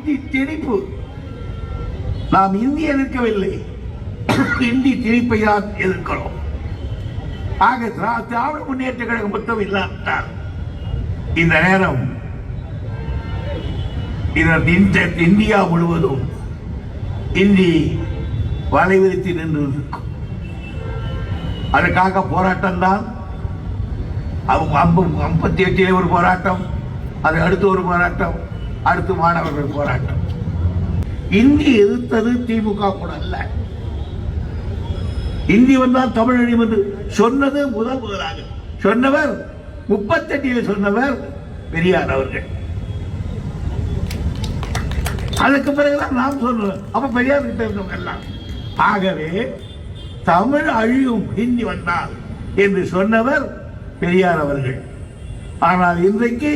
இந்தி திணிப்பு. நாம் இந்திய எதிர்க்கவில்லை, இந்தி திணிப்பை தான் எதிர்க்கிறோம். ஆக திராவிட முன்னேற்ற கழகம் மொத்தம் இல்லாவிட்டால் இந்த நேரம் இந்தியா முழுவதும் இந்தி வலைவிரித்து நின்று இருக்கும். அதற்காக போராட்டம் தான். 58 ஒரு போராட்டம், அதை அடுத்து ஒரு போராட்டம், அடுத்து மாணவர்கள் போராட்டம். இந்தி எதிர்த்தது திமுக கூட அல்ல. இந்தி வந்தால் தமிழ் அழியும் என்று சொன்னது முதலாக சொன்னவர் 38 சொன்னவர் பெரியார் அவர்கள். அதுக்கு பிறகுதான் நாம் சொல்றோம். அப்ப பெரியார் கிட்ட இருந்தவங்க எல்லாம். ஆகவே தமிழ் அழியும் ஹிந்தி வந்தால் என்று சொன்னவர் பெரியார் அவர்கள். ஆனால் இன்றைக்கு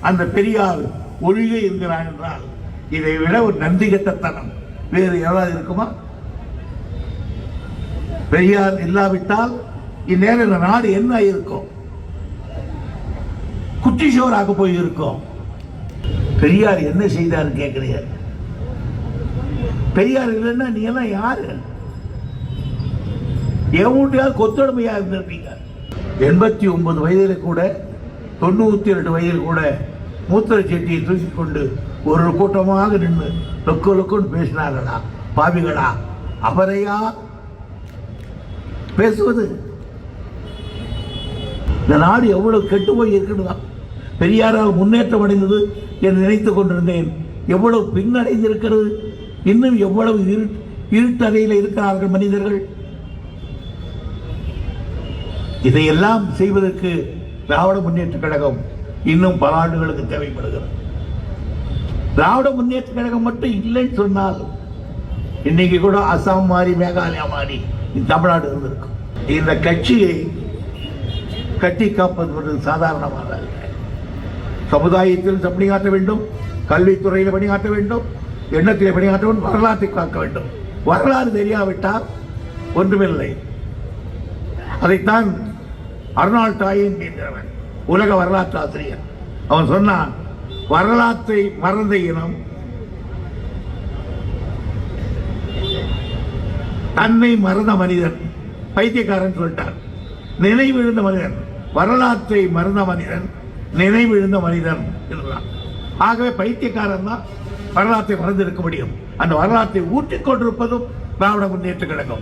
அந்த பெரியார் ஒழிக என்கிறார் என்றால் இதை விட ஒரு நன்றி கட்டத்தனம் வேறு ஏதாவது இருக்குமா? பெரியார் இல்லாவிட்டால் இந்நேரம் இந்த நாடு என்ன இருக்கும்? குட்டிச்சோராக போயிருக்கும். பெரியார் என்ன செய்தார் கேட்கிறீங்க? பெரியார் இல்லைன்னா நீ எல்லாம் யாரு? எவன்டையாவது கொத்தொடுமையா இருந்திருப்பீங்க. 89 வயதில் கூட 92 வயதில் கூட மூத்திர செட்டியை தூக்கி கொண்டு ஒரு கூட்டமாக நின்று லொக்கு லொக்குன்னு பேசினார்களா? பாவிகளா? அவரையா பேசுவது? இந்த நாடு எவ்வளவு கெட்டு போய் இருக்குன்னு பெரியாரால் முன்னேற்றம் அடைந்தது என்று நினைத்துக் கொண்டிருந்தேன். எவ்வளவு பின்னடைந்திருக்கிறது. இன்னும் எவ்வளவு இருட்டறையில் இருக்கிறார்கள் மனிதர்கள். இதையெல்லாம் செய்வதற்கு திராவிட முன்னேற்ற கழகம் இன்னும் பல ஆண்டுகளுக்கு தேவைப்படுகிறது. திராவிட முன்னேற்ற கழகம் மட்டும் இல்லைன்னு சொன்னால் இன்னைக்கு கூட அசாம் மாறி மேகாலயா மாறி தமிழ்நாடு இருந்திருக்கும். இந்த கட்சியை கட்டி காப்பது சாதாரணமாக சமுதாயத்தில் பணியாற்ற வேண்டும், கல்வித்துறையில் பணியாற்ற வேண்டும், எண்ணத்திலே பணியாற்ற வேண்டும், வரலாற்றை காக்க வேண்டும். வரலாறு தெரியாவிட்டால் ஒன்றுமில்லை. அதைத்தான் அர்னால்ட் டாயின் என்கிறவன் உலக வரலாற்று ஆசிரியர் அவன் சொன்னான், வரலாற்றை மறந்த இனம் தன்னை மறந்த மனிதன். பைத்தியக்காரன் சொல்லிட்டார். நினைவிழுந்த மனிதன், வரலாற்றை மறந்த மனிதன் நினைவிழுந்த மனிதன் என்றான். ஆகவே பைத்தியக்காரன் தான் வரலாற்றை மறந்திருக்க முடியும். அந்த வரலாற்றை ஊட்டிக் கொண்டிருப்பதும் திராவிட முன்னேற்ற கழகம்.